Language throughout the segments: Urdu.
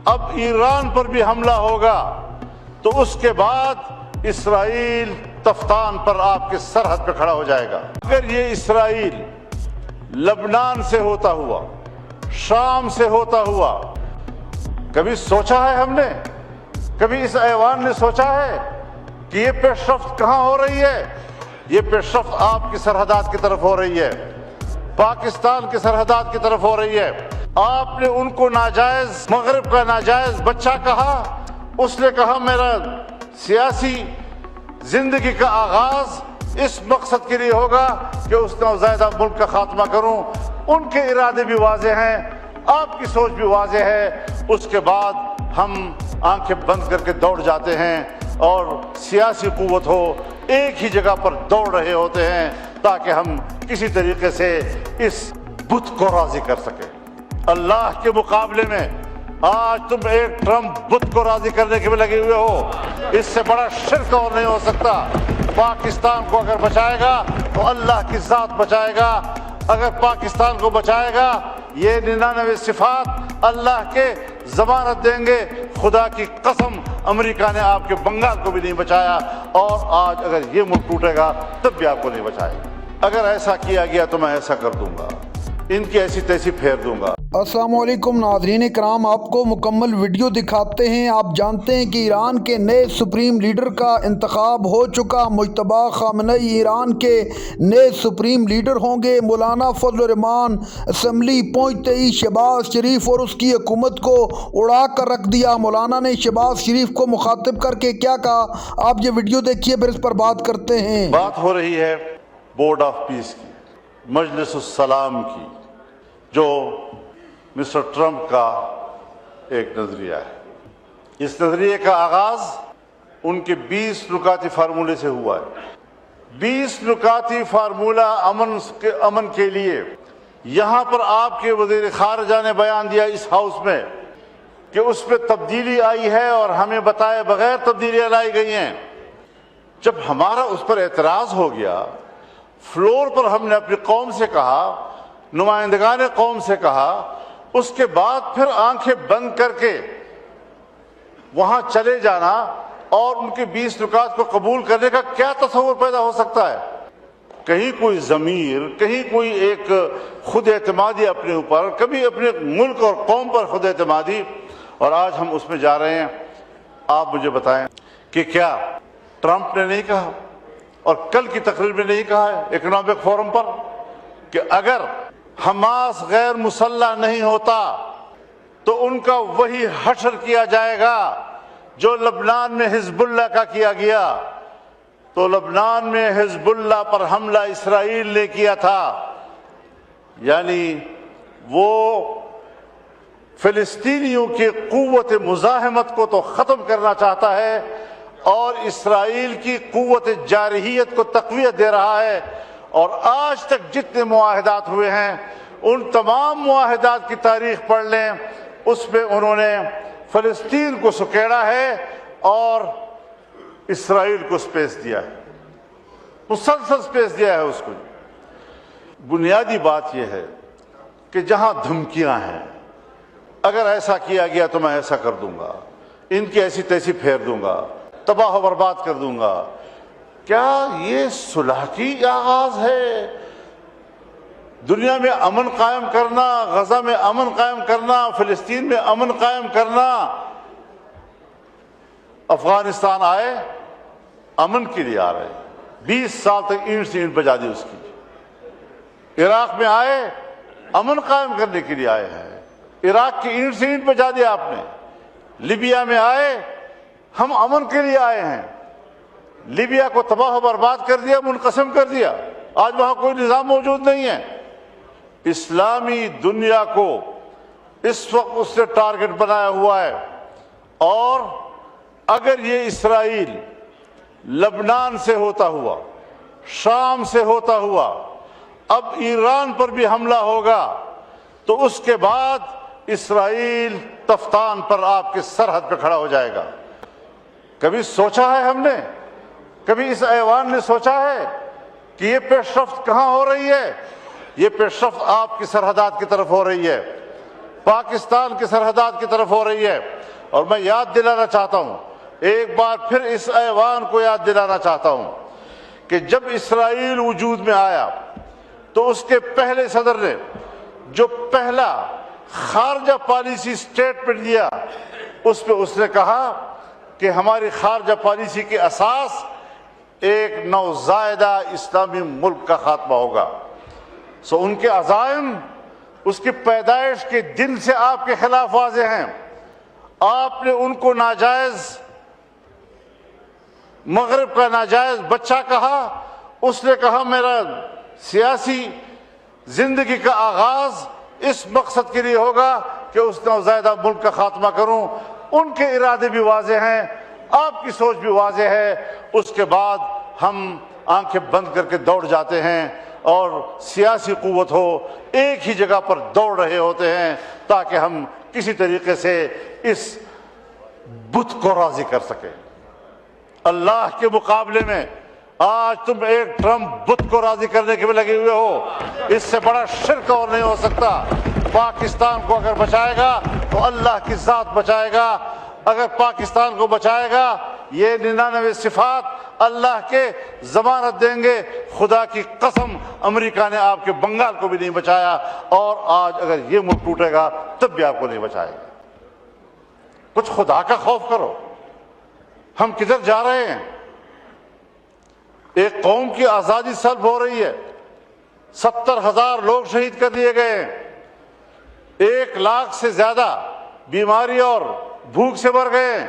اب ایران پر بھی حملہ ہوگا تو اس کے بعد اسرائیل تفتان پر آپ کے سرحد پہ کھڑا ہو جائے گا۔ اگر یہ اسرائیل لبنان سے ہوتا ہوا، شام سے ہوتا ہوا، کبھی سوچا ہے ہم نے، کبھی اس ایوان نے سوچا ہے کہ یہ پیش رفت کہاں ہو رہی ہے؟ یہ پیش رفت آپ کی سرحدات کی طرف ہو رہی ہے، پاکستان کی سرحدات کی طرف ہو رہی ہے۔ آپ نے ان کو ناجائز، مغرب کا ناجائز بچہ کہا، اس نے کہا میرا سیاسی زندگی کا آغاز اس مقصد کے لیے ہوگا کہ اس نوزائیدہ ملک کا خاتمہ کروں۔ ان کے ارادے بھی واضح ہیں، آپ کی سوچ بھی واضح ہے۔ اس کے بعد ہم آنکھیں بند کر کے دوڑ جاتے ہیں اور سیاسی قوت ہو ایک ہی جگہ پر دوڑ رہے ہوتے ہیں تاکہ ہم کسی طریقے سے اس بت کو راضی کر سکیں۔ اللہ کے مقابلے میں آج تم ایک ٹرمپ بت کو راضی کرنے کے میں لگے ہوئے ہو، اس سے بڑا شرک اور نہیں ہو سکتا۔ پاکستان کو اگر بچائے گا تو اللہ کی ذات بچائے گا، اگر پاکستان کو بچائے گا یہ 99 صفات اللہ کے ضمانت دیں گے۔ خدا کی قسم امریکہ نے آپ کے بنگال کو بھی نہیں بچایا، اور آج اگر یہ ملک ٹوٹے گا تب بھی آپ کو نہیں بچائے گا۔ اگر ایسا کیا گیا تو میں ایسا کر دوں گا، ان کی ایسی تیسی پھیر دوں گا۔ السلام علیکم ناظرین کرام، آپ کو مکمل ویڈیو دکھاتے ہیں۔ آپ جانتے ہیں کہ ایران کے نئے سپریم لیڈر کا انتخاب ہو چکا۔ مجتبی خامنئی ایران کے نئے سپریم لیڈر ہوں گے۔ مولانا فضل الرحمان اسمبلی پہنچتے ہی شہباز شریف اور اس کی حکومت کو اڑا کر رکھ دیا۔ مولانا نے شہباز شریف کو مخاطب کر کے کیا کہا، آپ یہ ویڈیو دیکھیے پھر اس پر بات کرتے ہیں۔ بات ہو رہی ہے بورڈ آف پیس کی، مجلس السلام کی، جو مسٹر ٹرمپ کا ایک نظریہ ہے۔ اس نظریے کا آغاز ان کے 20 نکاتی فارمولے سے ہوا ہے۔ 20 نکاتی فارمولہ امن کے لیے یہاں پر آپ کے وزیر خارجہ نے بیان دیا اس ہاؤس میں کہ اس پہ تبدیلی آئی ہے اور ہمیں بتائے بغیر تبدیلیاں لائی گئی ہیں۔ جب ہمارا اس پر اعتراض ہو گیا، فلور پر ہم نے اپنی قوم سے کہا، نمائندگان قوم سے کہا، اس کے بعد پھر آنکھیں بند کر کے وہاں چلے جانا اور ان کے 20 نکات کو قبول کرنے کا کیا تصور پیدا ہو سکتا ہے؟ کہیں کوئی ضمیر، کہیں کوئی ایک خود اعتمادی اپنے اوپر، کبھی اپنے ملک اور قوم پر خود اعتمادی، اور آج ہم اس میں جا رہے ہیں۔ آپ مجھے بتائیں کہ کیا ٹرمپ نے نہیں کہا اور کل کی تقریر میں نہیں کہا ہے اکنامک فورم پر کہ اگر حماس غیر مسلح نہیں ہوتا تو ان کا وہی حشر کیا جائے گا جو لبنان میں حزب اللہ کا کیا گیا؟ تو لبنان میں حزب اللہ پر حملہ اسرائیل نے کیا تھا، یعنی وہ فلسطینیوں کی قوت مزاحمت کو تو ختم کرنا چاہتا ہے اور اسرائیل کی قوت جارحیت کو تقویت دے رہا ہے۔ اور آج تک جتنے معاہدات ہوئے ہیں ان تمام معاہدات کی تاریخ پڑھ لیں، اس میں انہوں نے فلسطین کو سکیڑا ہے اور اسرائیل کو سپیس دیا ہے، مسلسل سپیس دیا ہے اس کو۔ بنیادی بات یہ ہے کہ جہاں دھمکیاں ہیں، اگر ایسا کیا گیا تو میں ایسا کر دوں گا، ان کی ایسی تیسی پھیر دوں گا، تباہ و برباد کر دوں گا، کیا یہ صلح کی آغاز ہے؟ دنیا میں امن قائم کرنا، غزہ میں امن قائم کرنا، فلسطین میں امن قائم کرنا۔ افغانستان آئے امن کے لیے آ رہے، 20 سال تک اینٹ سے اینٹ بجا دی اس کی۔ عراق میں آئے امن قائم کرنے کے لیے آئے ہیں، عراق کی اینٹ سے اینٹ بجا دیا آپ نے۔ لیبیا میں آئے ہم امن کے لیے آئے ہیں، لیبیا کو تباہ و برباد کر دیا، منقسم کر دیا، آج وہاں کوئی نظام موجود نہیں ہے۔ اسلامی دنیا کو اس وقت اس نے ٹارگٹ بنایا ہوا ہے، اور اگر یہ اسرائیل لبنان سے ہوتا ہوا، شام سے ہوتا ہوا، اب ایران پر بھی حملہ ہوگا تو اس کے بعد اسرائیل تفتان پر آپ کے سرحد پہ کھڑا ہو جائے گا۔ کبھی سوچا ہے ہم نے، کبھی اس ایوان نے سوچا ہے کہ یہ پیش رفت کہاں ہو رہی ہے؟ یہ پیش رفت آپ کی سرحدات کی طرف ہو رہی ہے، پاکستان کی سرحدات کی طرف ہو رہی ہے۔ اور میں یاد دلانا چاہتا ہوں، ایک بار پھر اس ایوان کو یاد دلانا چاہتا ہوں کہ جب اسرائیل وجود میں آیا تو اس کے پہلے صدر نے جو پہلا خارجہ پالیسی سٹیٹمنٹ دیا، اس پہ اس نے کہا کہ ہماری خارجہ پالیسی کی اساس ایک نوزائیدہ اسلامی ملک کا خاتمہ ہوگا۔ ان کے عزائم اس کی پیدائش کے دن سے آپ کے خلاف واضح ہیں۔ آپ نے ان کو ناجائز، مغرب کا ناجائز بچہ کہا۔ اس نے کہا میرا سیاسی زندگی کا آغاز اس مقصد کے لیے ہوگا کہ اس نوزائیدہ ملک کا خاتمہ کروں۔ ان کے ارادے بھی واضح ہیں، آپ کی سوچ بھی واضح ہے۔ اس کے بعد ہم آنکھیں بند کر کے دوڑ جاتے ہیں اور سیاسی قوت ہو ایک ہی جگہ پر دوڑ رہے ہوتے ہیں تاکہ ہم کسی طریقے سے اس بت کو راضی کر سکیں۔ اللہ کے مقابلے میں آج تم ایک ٹرمپ بت کو راضی کرنے کے میں لگے ہوئے ہو۔ اس سے بڑا شرک اور نہیں ہو سکتا۔ پاکستان کو اگر بچائے گا تو اللہ کی ذات بچائے گا۔ اگر پاکستان کو بچائے گا یہ 99 صفات اللہ کے ضمانت دیں گے۔ خدا کی قسم امریکہ نے آپ کے بنگال کو بھی نہیں بچایا، اور آج اگر یہ ملک ٹوٹے گا تب بھی آپ کو نہیں بچائے گا۔ کچھ خدا کا خوف کرو۔ ہم کدھر جا رہے ہیں؟ ایک قوم کی آزادی سلب ہو رہی ہے، 70,000 لوگ شہید کر دیے گئے ہیں، 1 لاکھ سے زیادہ بیماری اور بھوک سے مر گئے ہیں،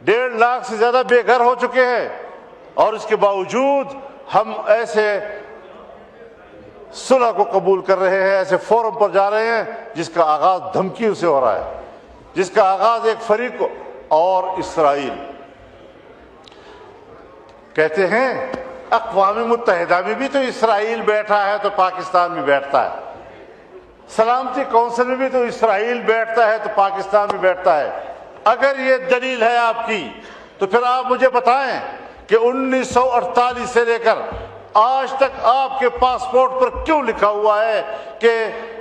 1.5 لاکھ سے زیادہ بے گھر ہو چکے ہیں، اور اس کے باوجود ہم ایسے صلح کو قبول کر رہے ہیں، ایسے فورم پر جا رہے ہیں جس کا آغاز دھمکیوں سے ہو رہا ہے، جس کا آغاز ایک فریق کو۔ اور اسرائیل کہتے ہیں اقوام متحدہ میں بھی تو اسرائیل بیٹھا ہے تو پاکستان بھی بیٹھتا ہے، سلامتی کونسل میں بھی تو اسرائیل بیٹھتا ہے تو پاکستان بھی بیٹھتا ہے۔ اگر یہ دلیل ہے آپ کی تو پھر آپ مجھے بتائیں کہ 1948 سے لے کر آج تک آپ کے پاسپورٹ پر کیوں لکھا ہوا ہے کہ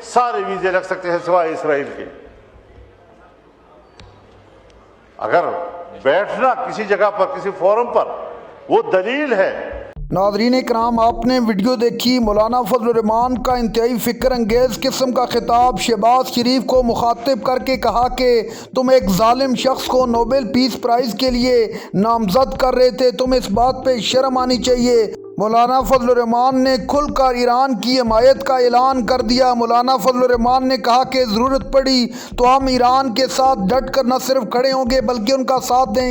سارے ویزے لگ سکتے ہیں سوائے اسرائیل کے؟ اگر بیٹھنا کسی جگہ پر، کسی فورم پر، وہ دلیل ہے۔ ناظرین کرام، آپ نے ویڈیو دیکھی۔ مولانا فضل الرحمان کا انتہائی فکر انگیز قسم کا خطاب شہباز شریف کو مخاطب کر کے کہا کہ تم ایک ظالم شخص کو نوبل پیس پرائز کے لیے نامزد کر رہے تھے، تم اس بات پہ شرم آنی چاہیے۔ مولانا فضل الرحمان نے کھل کر ایران کی حمایت کا اعلان کر دیا۔ مولانا فضل الرحمان نے کہا کہ ضرورت پڑی تو ہم ایران کے ساتھ ڈٹ کر نہ صرف کھڑے ہوں گے بلکہ ان کا ساتھ دیں